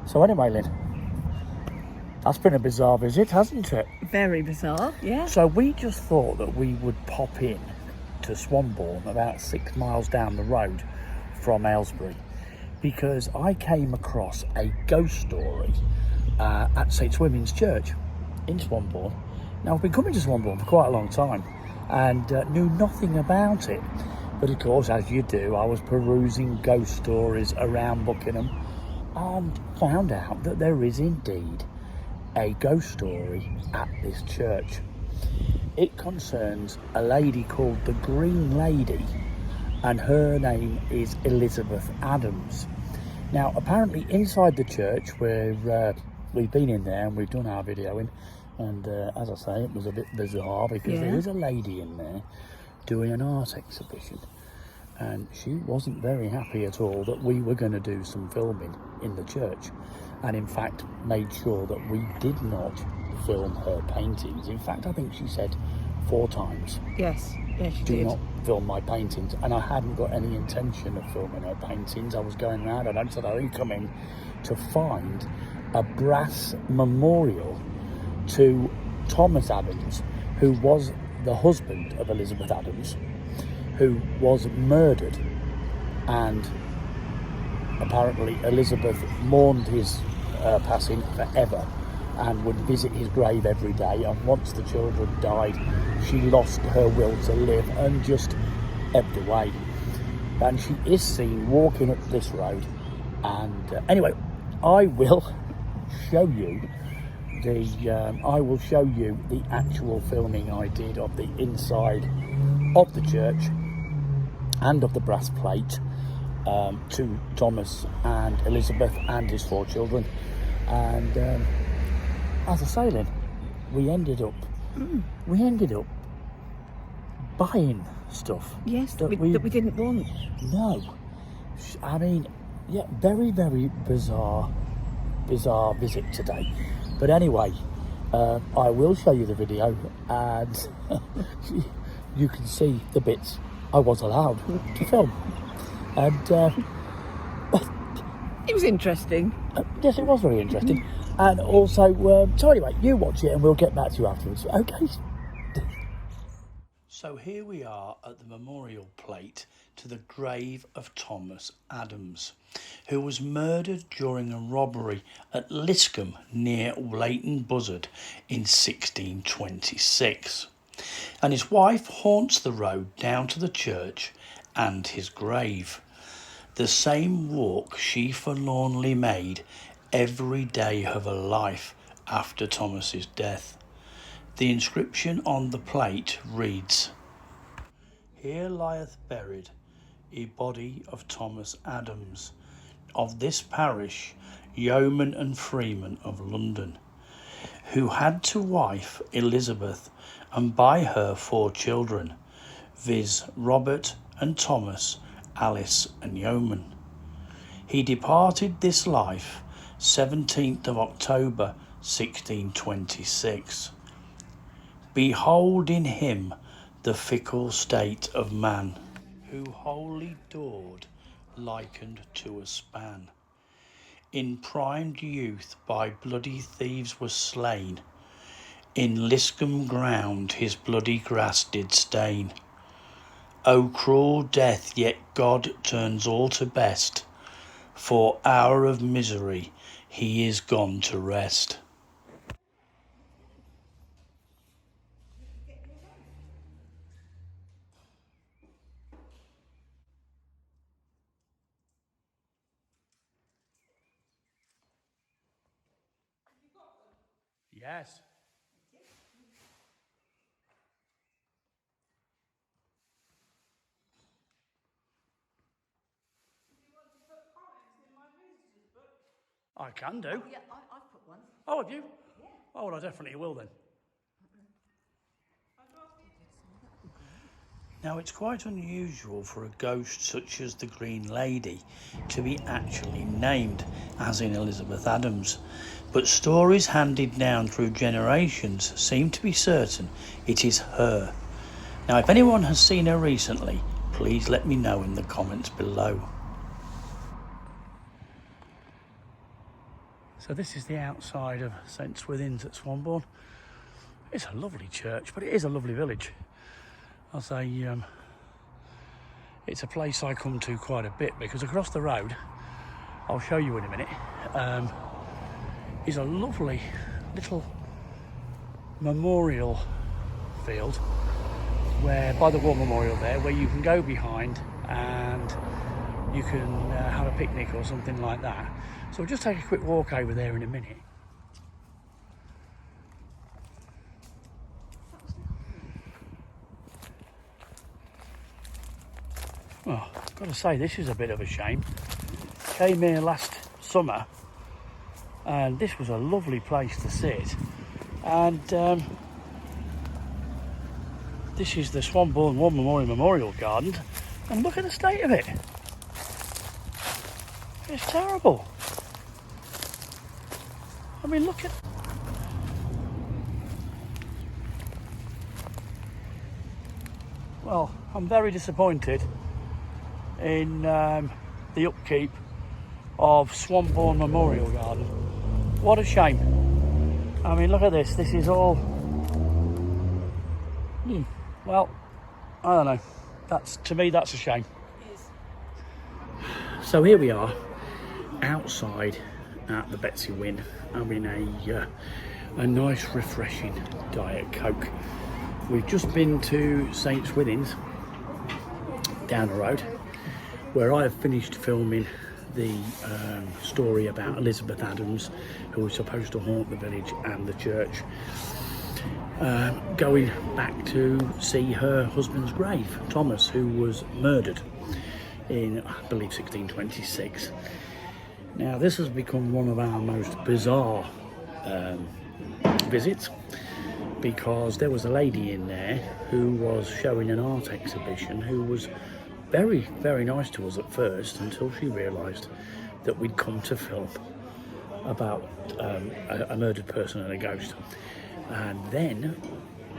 So anyway, Lynn, that's been a bizarre visit, hasn't it? Very bizarre, yeah. So we just thought that we would pop in to Swanbourne, about 6 miles down the road from Aylesbury, because I came across a ghost story at St Swithins Church in Swanbourne. Now, I've been coming to Swanbourne for quite a long time and knew nothing about it. But of course, as you do, I was perusing ghost stories around Buckingham and found out that there is indeed a ghost story at this church. It concerns a lady called the Green Lady, and her name is Elizabeth Adams. Now, apparently inside the church, where we've been in there and we've done our videoing, and as I say, it was a bit bizarre because there is a lady in there doing an art exhibition, and she wasn't very happy at all that we were going to do some filming in the church, and in fact made sure that we did not film her paintings. In fact, I think she said 4 times, Yes, she do did. not film my paintings. And I hadn't got any intention of filming her paintings. I was going around and I said I would come in to find a brass memorial to Thomas Adams, who was the husband of Elizabeth Adams, who was murdered, and apparently Elizabeth mourned his passing forever and would visit his grave every day, and once the children died she lost her will to live and just ebbed away. And she is seen walking up this road, and anyway, I will show you the actual filming I did of the inside of the church and of the brass plate to Thomas and Elizabeth and his 4 children. And as I say, Lynn, we ended up buying stuff. Yes, that we didn't want. No, I mean, yeah, very, very bizarre visit today. But anyway, I will show you the video, and you can see the bits I was allowed to film. And it was interesting. Yes, it was very interesting. And also, so anyway, you watch it and we'll get back to you afterwards. Okay. So here we are at the memorial plate to the grave of Thomas Adams, who was murdered during a robbery at Liscombe near Leighton Buzzard in 1626. And his wife haunts the road down to the church and his grave, the same walk she forlornly made every day of her life after Thomas's death. The inscription on the plate reads, "Here lieth buried a body of Thomas Adams, of this parish, yeoman and freeman of London, who had to wife Elizabeth, and by her 4 children, viz. Robert and Thomas, Alice and yeoman. He departed this life 17th of October 1626. Behold in him the fickle state of man, who wholly dawed likened to a span. In primed youth by bloody thieves was slain, in Liscombe ground his bloody grass did stain. O cruel death, yet God turns all to best, for hour of misery he is gone to rest." Yes. I can do. Yeah, I've put one. Oh, have you? Yeah. Oh, well, I definitely will then. Now, it's quite unusual for a ghost such as the Green Lady to be actually named, as in Elizabeth Adams, but stories handed down through generations seem to be certain it is her. Now, if anyone has seen her recently, please let me know in the comments below. So this is the outside of St Swithins at Swanbourne. It's a lovely church, but it is a lovely village. I'll say it's a place I come to quite a bit because across the road, I'll show you in a minute, is a lovely little memorial field where, by the war memorial there, where you can go behind and you can have a picnic or something like that. So we'll just take a quick walk over there in a minute. Well, I've got to say, this is a bit of a shame. Came here last summer and this was a lovely place to sit. And this is the Swanbourne War Memorial Garden, and look at the state of it. It's terrible. I mean, look at... Well, I'm very disappointed in the upkeep of Swanbourne Memorial Garden. What a shame. I mean, look at this. This is all... Well, I don't know. To me, that's a shame. So here we are, outside at the Betsy Wynne, having a nice, refreshing Diet Coke. We've just been to St Swithins, down the road, where I have finished filming the story about Elizabeth Adams, who was supposed to haunt the village and the church, going back to see her husband's grave, Thomas, who was murdered in, I believe, 1626. Now, this has become one of our most bizarre visits, because there was a lady in there who was showing an art exhibition who was very, very nice to us at first, until she realised that we'd come to film about a murdered person and a ghost. And then,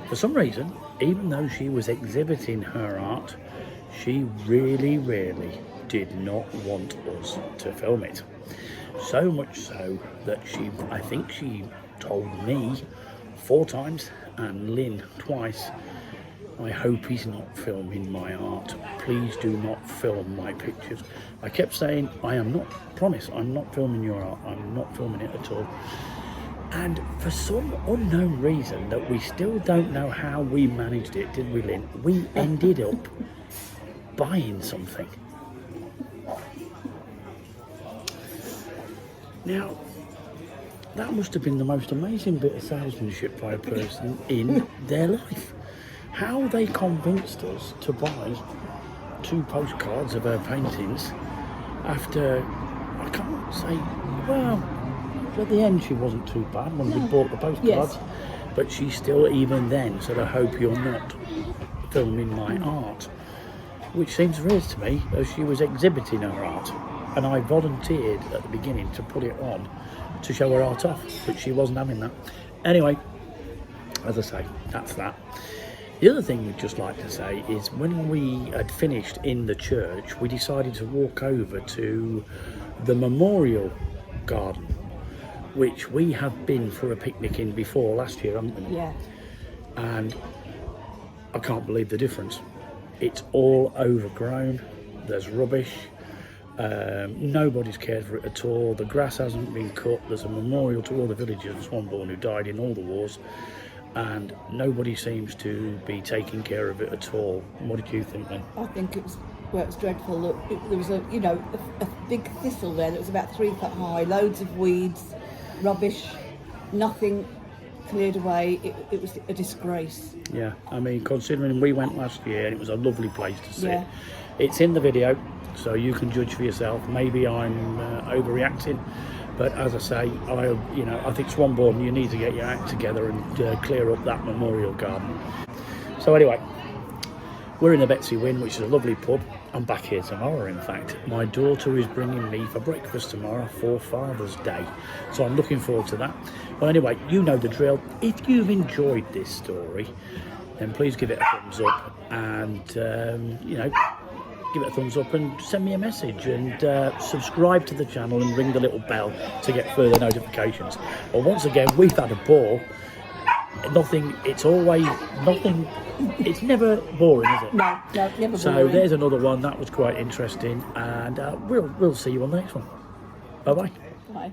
for some reason, even though she was exhibiting her art, she really, really did not want us to film it. So much so that I think she told me 4 times and Lynn twice, I hope he's not filming my art. Please do not film my pictures. I kept saying, I am not, promise, I'm not filming your art. I'm not filming it at all. And for some unknown reason that we still don't know how we managed it, did we, Lynn? We ended up buying something. Now, that must have been the most amazing bit of salesmanship by a person in their life. How they convinced us to buy 2 postcards of her paintings after, I can't say, well, at the end she wasn't too bad when we bought the postcards, but she still, even then, said, I hope you're not filming my art, which seems weird to me, as she was exhibiting her art, and I volunteered at the beginning to put it on to show her art off, but she wasn't having that. Anyway, as I say, that's that. The other thing we'd just like to say is, when we had finished in the church, we decided to walk over to the memorial garden, which we have been for a picnic in before last year, haven't we? Yeah. And I can't believe the difference. It's all overgrown, there's rubbish, nobody's cared for it at all, the grass hasn't been cut, there's a memorial to all the villagers of Swanbourne who died in all the wars, and nobody seems to be taking care of it at all. What did you think, then? I think it was dreadful. Look, there was a big thistle there that was about 3 foot high, loads of weeds, rubbish, nothing cleared away. It was a disgrace. Yeah, I mean, considering we went last year and it was a lovely place to sit. Yeah. It's in the video, so you can judge for yourself. Maybe I'm overreacting, but as I say, I think Swanbourne, you need to get your act together and clear up that memorial garden. So anyway, we're in the Betsy Wynne, which is a lovely pub. I'm back here tomorrow, in fact. My daughter is bringing me for breakfast tomorrow for Father's Day, so I'm looking forward to that. Well, anyway, you know the drill. If you've enjoyed this story, then please give it a thumbs up, and give it a thumbs up and send me a message, and subscribe to the channel and ring the little bell to get further notifications. But once again, we've had a ball. Nothing, it's always nothing, it's never boring, is it? No, never So boring. there's another one that was quite interesting, and we'll see you on the next one. Bye bye. Bye.